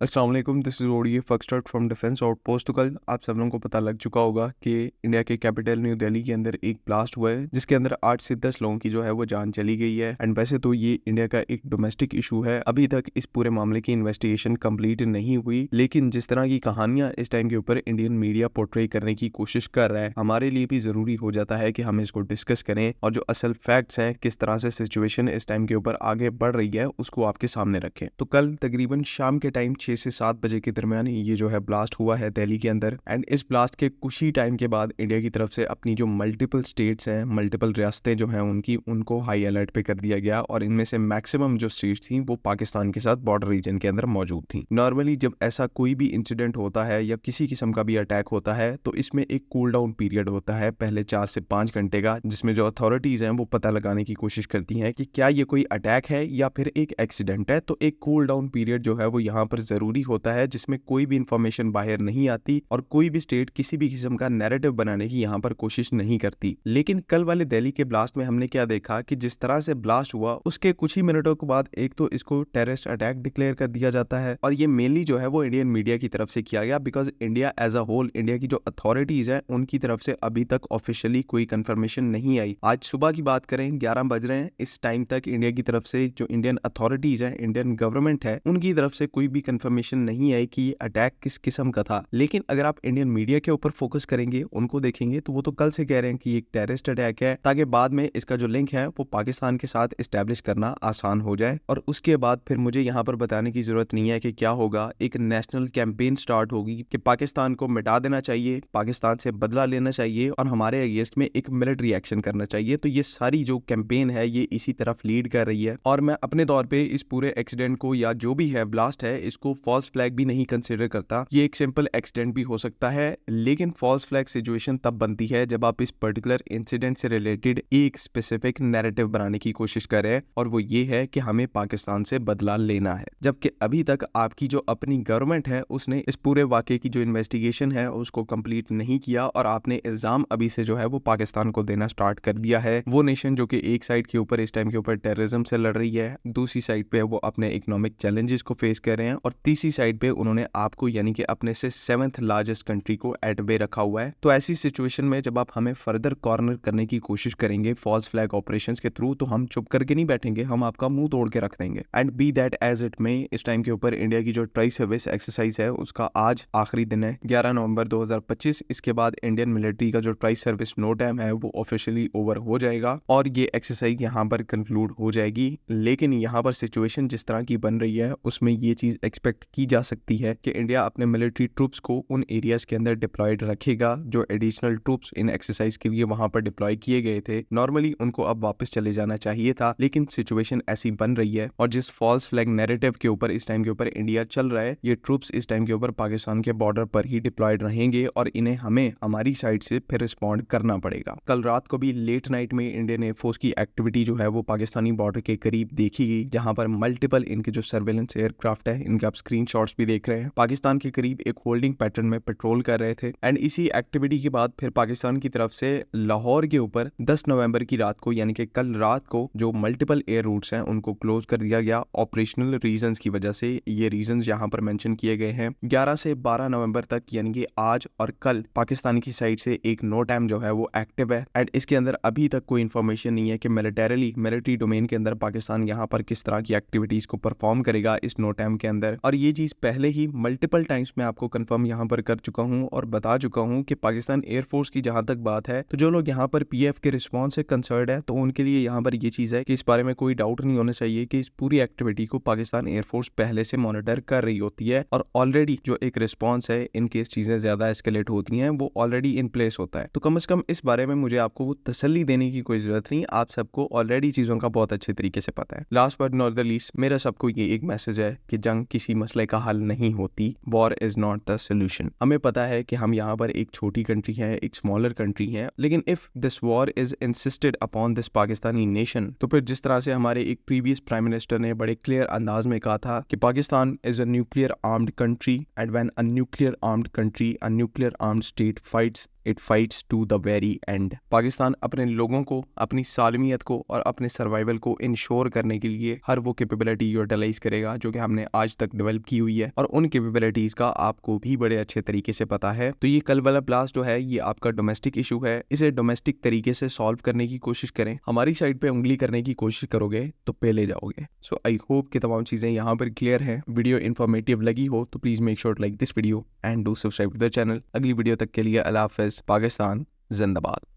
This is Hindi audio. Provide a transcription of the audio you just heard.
अस्सलाम वालेकुम, दिस इज़ ओडी फक्सटर्ट फ्रॉम डिफेंस आउटपोस्ट। तो कल आप सब लोगों को पता लग चुका होगा कि इंडिया के कैपिटल न्यू दिल्ली के अंदर एक ब्लास्ट हुआ है जिसके अंदर 8 से 10 लोगों की जो है वो जान चली गई है। एंड वैसे तो ये इंडिया का एक डोमेस्टिक इशू है, अभी तक इस पूरे मामले की इन्वेस्टिगेशन कंप्लीट नहीं हुई, लेकिन जिस तरह की कहानियां इस टाइम के ऊपर इंडियन मीडिया पोर्ट्रे करने की कोशिश कर रहा है, हमारे लिए भी ज़रूरी हो जाता है कि हम इसको डिस्कस करें और जो असल फैक्ट्स हैं, किस तरह से सिचुएशन इस टाइम के ऊपर आगे बढ़ रही है, उसको आपके सामने रखें। तो कल तकरीबन शाम के टाइम 6 से 7 बजे के दरमियान ये जो है ब्लास्ट हुआ है दिल्ली के अंदर। एंड इस ब्लास्ट के कुछ ही टाइम के बाद इंडिया की तरफ से अपनी जो मल्टीपल स्टेट्स हैं, मल्टीपल रियासतें जो हैं उनको हाई अलर्ट पे कर दिया गया और इनमें से मैक्सिमम जो स्टेट्स थी वो पाकिस्तान के साथ बॉर्डर रीजन के अंदर मौजूद थी। नॉर्मली जब ऐसा कोई भी इंसिडेंट होता है या किसी किस्म का भी अटैक होता है तो इसमें एक कूल डाउन पीरियड होता है पहले 4 से 5 घंटे का, जिसमें जो अथॉरिटीज हैं वो पता लगाने की कोशिश करती हैं कि क्या ये कोई अटैक है या फिर एक एक्सीडेंट है। तो एक कूल डाउन पीरियड जो है वो यहाँ पर जरूरी होता है जिसमें कोई भी इंफॉर्मेशन बाहर नहीं आती और कोई भी स्टेट किसी भी किस्म का नैरेटिव बनाने की यहाँ पर कोशिश नहीं करती। लेकिन कल वाले दिल्ली के ब्लास्ट में हमने क्या देखा कि जिस तरह से ब्लास्ट हुआ उसके कुछ ही मिनटों के बाद एक तो इसको टेररिस्ट अटैक डिक्लेयर कर दिया जाता है और ये मेनली जो है वो इंडियन मीडिया की तरफ से किया गया, because India as a whole, India की जो अथॉरिटीज है उनकी तरफ से अभी तक ऑफिशियली कोई कंफर्मेशन नहीं आई। आज सुबह की बात करें 11 बज रहे हैं, इस टाइम तक इंडिया की तरफ से जो इंडियन अथॉरिटीज है, इंडियन गवर्नमेंट है, उनकी तरफ से कोई भी कंफर्मेशन नहीं आई कि ये अटैक किस किस्म का था। लेकिन अगर आप इंडियन मीडिया के ऊपर फोकस करेंगे, उनको देखेंगे तो वो तो कल से कह रहे हैं कि एक टेररिस्ट अटैक है ताकि बाद में इसका जो लिंक है वो पाकिस्तान के साथ इस्टेब्लिश करना आसान हो जाए और उसके बाद फिर मुझे यहाँ पर बताने की जरूरत नहीं है कि क्या होगा। एक नेशनल कैंपेन स्टार्ट होगी कि पाकिस्तान को मिटा देना चाहिए, पाकिस्तान से बदला लेना चाहिए और हमारे अगेंस्ट में एक मिलिट्री एक्शन करना चाहिए। तो ये सारी जो कैंपेन है ये इसी तरफ लीड कर रही है और मैं अपने तौर पे इस पूरे एक्सीडेंट को या जो भी है ब्लास्ट है इसको फॉल्स फ्लैग भी नहीं कंसिडर करता। ये एक सिंपल एक्सीडेंट भी हो सकता है, लेकिन फॉल्स फ्लैग सिचुएशन तब बनती है जब आप इस पर्टिकुलर इंसिडेंट से रिलेटेड एक स्पेसिफिक नैरेटिव बनाने की कोशिश कर रहे हैं और वो ये है कि हमें पाकिस्तान से बदला लेना है, जबकि अभी तक आपकी जो अपनी गवर्नमेंट है उसने इस पूरे वाकये की जो इन्वेस्टिगेशन है उसको कंप्लीट नहीं किया और आपने इल्जाम अभी से जो है वो पाकिस्तान को देना स्टार्ट कर दिया है। वो नेशन जो कि एक साइड के ऊपर इस टाइम के ऊपर टेररिज्म से लड़ रही है, दूसरी साइड पे वो अपने इकोनॉमिक चैलेंजेस को फेस कर रहे हैं और तीसरी साइड पे उन्होंने आपको यानी कि अपने से 7th लार्जेस्ट कंट्री को एट बे रखा हुआ है। तो ऐसी सिचुएशन में जब आप हमें फर्दर कॉर्नर करने की कोशिश करेंगे फॉल्स फ्लैग ऑपरेशंस के थ्रू, तो हम चुप करके नहीं बैठेंगे, हम आपका मुंह तोड़ के रख देंगे। And be that as it may, इस टाइम के ऊपर इंडिया की जो ट्राई सर्विस एक्सरसाइज है उसका आज आखिरी दिन है 11 नवंबर 2025। इसके बाद इंडियन मिलिट्री का जो ट्राई सर्विस नो टाइम है वो ऑफिशियली ओवर हो जाएगा और ये एक्सरसाइज यहाँ पर कंक्लूड हो जाएगी। लेकिन यहाँ पर सिचुएशन जिस तरह की बन रही है उसमें ये चीज एक्सपेक्ट की जा सकती है कि इंडिया अपने मिलिट्री ट्रूप्स को उन एरियाज के अंदर डिप्लॉयड रखेगा जो एडिशनल ट्रूप्स इन एक्सरसाइज के लिए वहां पर डिप्लॉय किए गए थे। नॉर्मली उनको अब वापस चले जाना चाहिए था, लेकिन सिचुएशन ऐसी बन रही है और जिस फॉल्स फ्लैग नैरेटिव के ऊपर इस टाइम के ऊपर इंडिया चल रहा है, ये ट्रूप्स इस टाइम के ऊपर पाकिस्तान के बॉर्डर पर ही डिप्लॉयड रहेंगे और इन्हें हमें हमारी साइड से फिर रिस्पॉन्ड करना पड़ेगा। कल रात को भी लेट नाइट में इंडियन एयरफोर्स की एक्टिविटी जो है वो पाकिस्तानी बॉर्डर के करीब देखी गई, जहां पर मल्टीपल इनके जो सर्वेलेंस एयरक्राफ्ट है इनके आप स्क्रीनशॉट्स भी देख रहे हैं, पाकिस्तान के करीब एक होल्डिंग पैटर्न में पेट्रोल कर रहे थे। एंड इसी एक्टिविटी के बाद फिर पाकिस्तान की तरफ से लाहौर के ऊपर 10 नवंबर की रात को यानी कि कल रात को जो मल्टीपल एयर रूट्स हैं उनको क्लोज कर दिया गया ऑपरेशनल रीजंस की वजह से। ये रीजंस यहाँ पर मेंशन किए गए हैं। 11 से 12 नवंबर तक यानी कि आज और कल पाकिस्तान की साइड से एक नो टाइम जो है वो एक्टिव है एंड इसके अंदर अभी तक कोई इन्फॉर्मेशन नहीं है कि मिलिट्री डोमेन के अंदर पाकिस्तान यहाँ पर किस तरह की एक्टिविटीज को परफॉर्म करेगा इस नो टाइम के अंदर। और ये चीज पहले ही मल्टीपल टाइम्स मैं आपको कंफर्म यहाँ पर कर चुका हूँ और बता चुका हूँ कि पाकिस्तान एयरफोर्स की जहां तक बात है तो जो लोग यहाँ पर पीएफ के रिस्पॉन्स से कंसर्न है तो उनके लिए यहाँ पर ये चीज है कि इस बारे में कोई डाउट नहीं होना चाहिए कि इस पूरी एक्टिविटी को पाकिस्तान एयरफोर्स पहले से मॉनिटर कर रही होती है और ऑलरेडी जो एक रिस्पॉन्स है इन केस चीजें ज्यादा एस्केलेट होती हैं वो ऑलरेडी इन प्लेस होता है। तो कम से कम इस बारे में मुझे आपको तसल्ली देने की कोई जरूरत नहीं, आप सबको ऑलरेडी चीजों का बहुत अच्छे तरीके से पता है। Last but not the least, मेरा सबको ये एक मैसेज है कि जंग किसी मसले का हल नहीं होती, war is not the solution. हमें पता है कि हम यहाँ पर एक छोटी कंट्री है, एक स्मॉलर कंट्री है, लेकिन if this war is insisted upon this Pakistani nation, तो फिर जिस तरह से हमारे एक प्रीवियस प्राइम मिनिस्टर ने बड़े क्लियर अंदाज में कहा था कि Pakistan is a nuclear armed country and when a nuclear armed country, a nuclear armed state fights, it fights to the very end. Pakistan अपने लोगों को, अपनी सालमियत को और अपने सर्वाइवल को इंश्योर करने के लिए हर वो कैपेबिलिटी यूटिलाइज करेगा जो कि हमने आज तक डेवलप की हुई है, और उन कैपेबिलिटीज का आपको भी बड़े अच्छे तरीके से पता है। तो ये कल वाला ब्लास्ट जो है ये आपका डोमेस्टिक इशू है, इसे डोमेस्टिक तरीके से सॉल्व करने की कोशिश करें। हमारी साइड पे उंगली करने की कोशिश करोगे तो पहले जाओगे। सो आई होप कि तमाम चीजें यहाँ पर क्लियर हैं। वीडियो इन्फॉर्मेटिव लगी हो तो please make sure like this video and do subscribe to the channel. अगली वीडियो तक के लिए अल्लाह हाफिज़। पाकिस्तान जिंदाबाद।